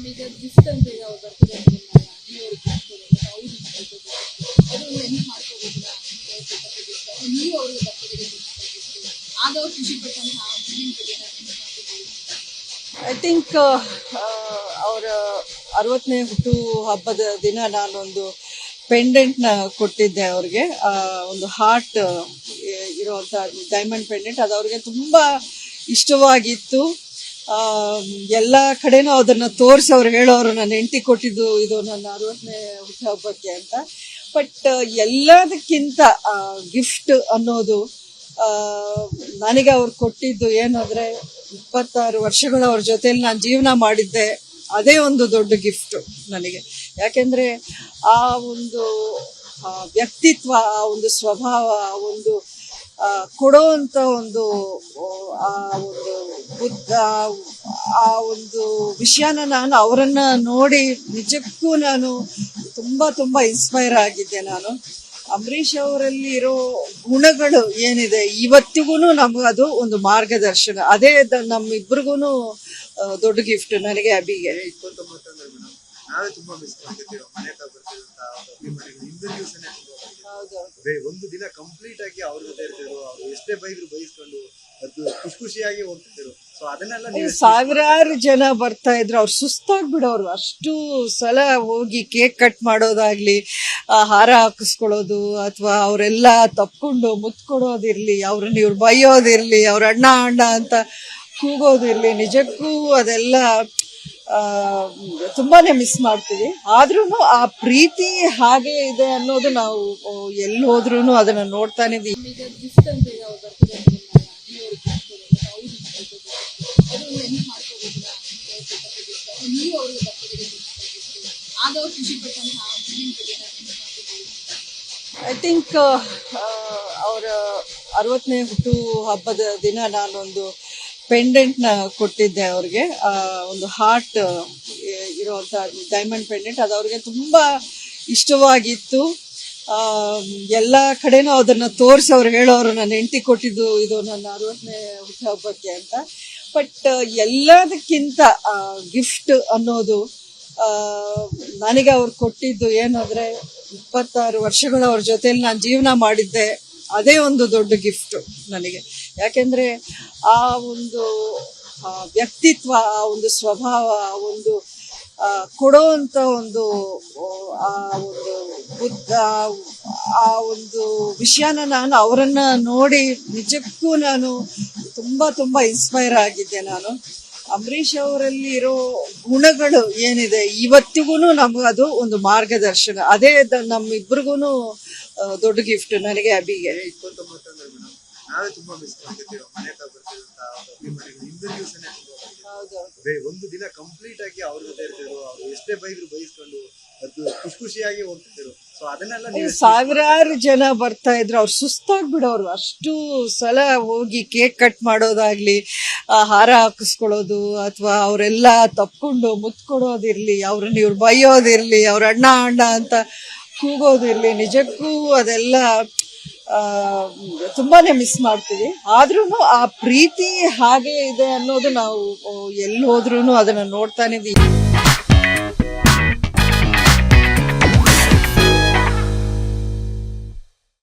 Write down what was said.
ಈಗ ಗಿಫ್ಟ್ ಅಂತ ಈಗ ಅವ್ರು ಬರ್ತಿದ್ದಾರೆ ನೀವು ಅವ್ರಿಗೆ ಗಿಫ್ಟ್ ಕೊಡೋದು ಅದು ಹೆಂಗೆ ಮಾಡ್ಕೋಬೋದಿಲ್ಲ ನೀವು ಅವ್ರಿಗೆ ಬರ್ತಿದ್ದೀರಿ ಆಗ ಅವ್ರು ಖುಷಿ ಪಟ್ಟಂತಹ ಐ ಥಿಂಕ್ ಅವರ 60ನೇ ಹುಟ್ಟು ಹಬ್ಬದ ದಿನ ನಾನೊಂದು ಪೆಂಡೆಂಟ್ನ ಕೊಟ್ಟಿದ್ದೆ ಅವ್ರಿಗೆ. ಒಂದು ಹಾರ್ಟ್ ಇರುವಂಥ ಡೈಮಂಡ್ ಪೆಂಡೆಂಟ್. ಅದು ಅವ್ರಿಗೆ ತುಂಬ ಇಷ್ಟವಾಗಿತ್ತು. ಎಲ್ಲ ಕಡೆನೂ ಅದನ್ನು ತೋರಿಸಿ ಅವ್ರು ಹೇಳೋರು ನನ್ನ ಹೆಂಡತಿ ಕೊಟ್ಟಿದ್ದು ಇದು ನನ್ನ 60ನೇ ಹುಟ್ಟುಹಬ್ಬಕ್ಕೆ ಅಂತ. ಬಟ್ ಎಲ್ಲದಕ್ಕಿಂತ ಗಿಫ್ಟ್ ಅನ್ನೋದು ನನಗೆ ಅವ್ರು ಕೊಟ್ಟಿದ್ದು ಏನಂದರೆ 26 ವರ್ಷಗಳು ಅವ್ರ ಜೊತೆಲಿ ನಾನು ಜೀವನ ಮಾಡಿದ್ದೆ. ಅದೇ ಒಂದು ದೊಡ್ಡ ಗಿಫ್ಟು ನನಗೆ. ಯಾಕೆಂದರೆ ಆ ಒಂದು ವ್ಯಕ್ತಿತ್ವ, ಆ ಒಂದು ಸ್ವಭಾವ, ಆ ಒಂದು ಕೊಡೋವಂಥ ಒಂದು ಆ ಒಂದು ಬುದ್ಧ, ಆ ಒಂದು ವಿಷಯನ ನಾನು ಅವರನ್ನು ನೋಡಿ ನಿಜಕ್ಕೂ ನಾನು ತುಂಬ ತುಂಬ ಇನ್ಸ್ಪೈರ್ ಆಗಿದ್ದೆ. ನಾನು ಅಂಬರೀಷ್ ಅವರಲ್ಲಿ ಇರೋ ಗುಣಗಳು ಏನಿದೆ ಇವತ್ತಿಗೂ ನಮ್ಗೆ ಅದು ಒಂದು ಮಾರ್ಗದರ್ಶನ. ಅದೇ ನಮ್ಮಿಬ್ರಿಗೂ ದೊಡ್ಡ ಗಿಫ್ಟ್ ನನಗೆ, ಅಭಿಗೆ. ನಾವೇ ತುಂಬಾ ಮಿಸ್ ಮಾಡ್ತಿದ್ದೀವಿ ಮನೆ ಹತ್ರ ಒಂದು ದಿನ ಕಂಪ್ಲೀಟ್ ಆಗಿ ಅವ್ರ ಜೊತೆ ಇರ್ತಿದ್ರು. ಅವ್ರು ಎಷ್ಟೇ ಬೈದ್ರು ಬೈಸ್ಕೊಂಡು ಅದು ಖುಷಿಯಾಗಿ ಹೋಗ್ತಿದ್ರು. ಸೊ ಅದನ್ನೆಲ್ಲ ಸಾವಿರಾರು ಜನ ಬರ್ತಾ ಇದ್ರು. ಅವ್ರು ಸುಸ್ತಾಗ್ಬಿಡೋರು. ಅಷ್ಟು ಸಲ ಹೋಗಿ ಕೇಕ್ ಕಟ್ ಮಾಡೋದಾಗ್ಲಿ, ಹಾರ ಹಾಕಿಸ್ಕೊಳ್ಳೋದು, ಅಥವಾ ಅವರೆಲ್ಲ ತಪ್ಕೊಂಡು ಮುತ್ಕೊಡೋದಿರ್ಲಿ, ಅವ್ರನ್ನ ಇವ್ರು ಬೈಯೋದಿರ್ಲಿ, ಅವ್ರ ಅಣ್ಣ ಅಣ್ಣ ಅಂತ ಕೂಗೋದಿರ್ಲಿ, ನಿಜಕ್ಕೂ ಅದೆಲ್ಲ ತುಂಬಾನೇ ಮಿಸ್ ಮಾಡ್ತೀವಿ. ಆದ್ರೂ ಆ ಪ್ರೀತಿ ಹಾಗೆ ಇದೆ ಅನ್ನೋದು ನಾವು ಎಲ್ಲಿ ಹೋದ್ರೂ ಅದನ್ನ ನೋಡ್ತಾನೆ ಇದೀವಿ. ಈಗ ಗಿಫ್ಟ್ ಅಂತ ಈಗ ಅವ್ರು ಬರ್ತಿದ್ದಾರೆ ನೀವು ಅವ್ರಿಗೆ ಗಿಫ್ಟ್ ಕೊಡೋದು ಅದು ಹೆಂಗೆ ಮಾಡ್ಕೋಬೋದಿಲ್ಲ ನೀವು ಅವ್ರಿಗೆ ಬರ್ತಿದ್ದೀರಿ ಆಗ ಅವ್ರು ಖುಷಿ ಪಟ್ಟಂತಹ ಐ ಥಿಂಕ್ ಅವರ 60ನೇ ಹುಟ್ಟು ಹಬ್ಬದ ದಿನ ನಾನೊಂದು ಪೆಂಡೆಂಟ್ನ ಕೊಟ್ಟಿದ್ದೆ ಅವ್ರಿಗೆ. ಒಂದು ಹಾರ್ಟ್ ಇರುವಂಥ ಡೈಮಂಡ್ ಪೆಂಡೆಂಟ್. ಅದು ಅವ್ರಿಗೆ ತುಂಬ ಇಷ್ಟವಾಗಿತ್ತು. ಎಲ್ಲ ಕಡೆನೂ ಅದನ್ನು ತೋರಿಸಿ ಅವ್ರು ಹೇಳೋರು ನನ್ನ ಹೆಂಡತಿ ಕೊಟ್ಟಿದ್ದು ಇದು ನನ್ನ 60ನೇ ಹುಟ್ಟುಹಬ್ಬಕ್ಕೆ ಅಂತ. ಬಟ್ ಎಲ್ಲದಕ್ಕಿಂತ ಗಿಫ್ಟ್ ಅನ್ನೋದು ನನಗೆ ಅವ್ರು ಕೊಟ್ಟಿದ್ದು ಏನಂದರೆ 26 ವರ್ಷಗಳು ಅವ್ರ ಜೊತೆಲಿ ನಾನು ಜೀವನ ಮಾಡಿದ್ದೆ. ಅದೇ ಒಂದು ದೊಡ್ಡ ಗಿಫ್ಟು ನನಗೆ. ಯಾಕೆಂದರೆ ಆ ಒಂದು ವ್ಯಕ್ತಿತ್ವ, ಆ ಒಂದು ಸ್ವಭಾವ, ಆ ಒಂದು ಕೊಡೋವಂಥ ಒಂದು ಆ ಒಂದು ಬುದ್ಧ, ಆ ಒಂದು ವಿಷಯನ ನಾನು ಅವರನ್ನು ನೋಡಿ ನಿಜಕ್ಕೂ ನಾನು ತುಂಬ ತುಂಬ ಇನ್ಸ್ಪೈರ್ ಆಗಿದ್ದೆ. ನಾನು ಅಂಬರೀಷ್ ಅವರಲ್ಲಿ ಇರೋ ಗುಣಗಳು ಏನಿದೆ ಇವತ್ತಿಗೂ ನಮ್ಗೆ ಅದು ಒಂದು ಮಾರ್ಗದರ್ಶನ. ಅದೇ ನಮ್ಮಿಬ್ರಿಗೂ ದೊಡ್ಡ ಗಿಫ್ಟ್ ನನಗೆ, ಅಭಿಗೆ. ನಾವೇ ತುಂಬಾ ಮಿಸ್ ಮಾಡ್ತಿದ್ದೀವಿ ಮನೆ ಹತ್ರ ಒಂದು ದಿನ ಕಂಪ್ಲೀಟ್ ಆಗಿ ಅವ್ರ ಜೊತೆ ಇರ್ತಿದ್ರು. ಅವ್ರು ಎಷ್ಟೇ ಬೈದ್ರು ಬೈಸ್ಕೊಂಡು ಅದು ಖುಷಿಯಾಗಿ ಹೋಗ್ತಿದ್ರು. ಸೊ ಅದನ್ನೆಲ್ಲ ಸಾವಿರಾರು ಜನ ಬರ್ತಾ ಇದ್ರು. ಅವ್ರು ಸುಸ್ತಾಗ್ಬಿಡೋರು. ಅಷ್ಟು ಸಲ ಹೋಗಿ ಕೇಕ್ ಕಟ್ ಮಾಡೋದಾಗ್ಲಿ, ಹಾರ ಹಾಕಿಸ್ಕೊಳ್ಳೋದು, ಅಥವಾ ಅವರೆಲ್ಲ ತಪ್ಕೊಂಡು ಮುತ್ಕೊಡೋದಿರ್ಲಿ, ಅವ್ರನ್ನ ಇವ್ರು ಬೈಯೋದಿರ್ಲಿ, ಅವ್ರ ಅಣ್ಣ ಅಣ್ಣ ಅಂತ ಕೂಗೋದಿರ್ಲಿ, ನಿಜಕ್ಕೂ ಅದೆಲ್ಲ ತುಂಬಾನೇ ಮಿಸ್ ಮಾಡ್ತೀವಿ. ಆದ್ರೂ ಆ ಪ್ರೀತಿ ಹಾಗೆ ಇದೆ ಅನ್ನೋದು ನಾವು ಎಲ್ಲಿ ಹೋದ್ರೂ ಅದನ್ನ ನೋಡ್ತಾನೆ ಇದೀವಿ.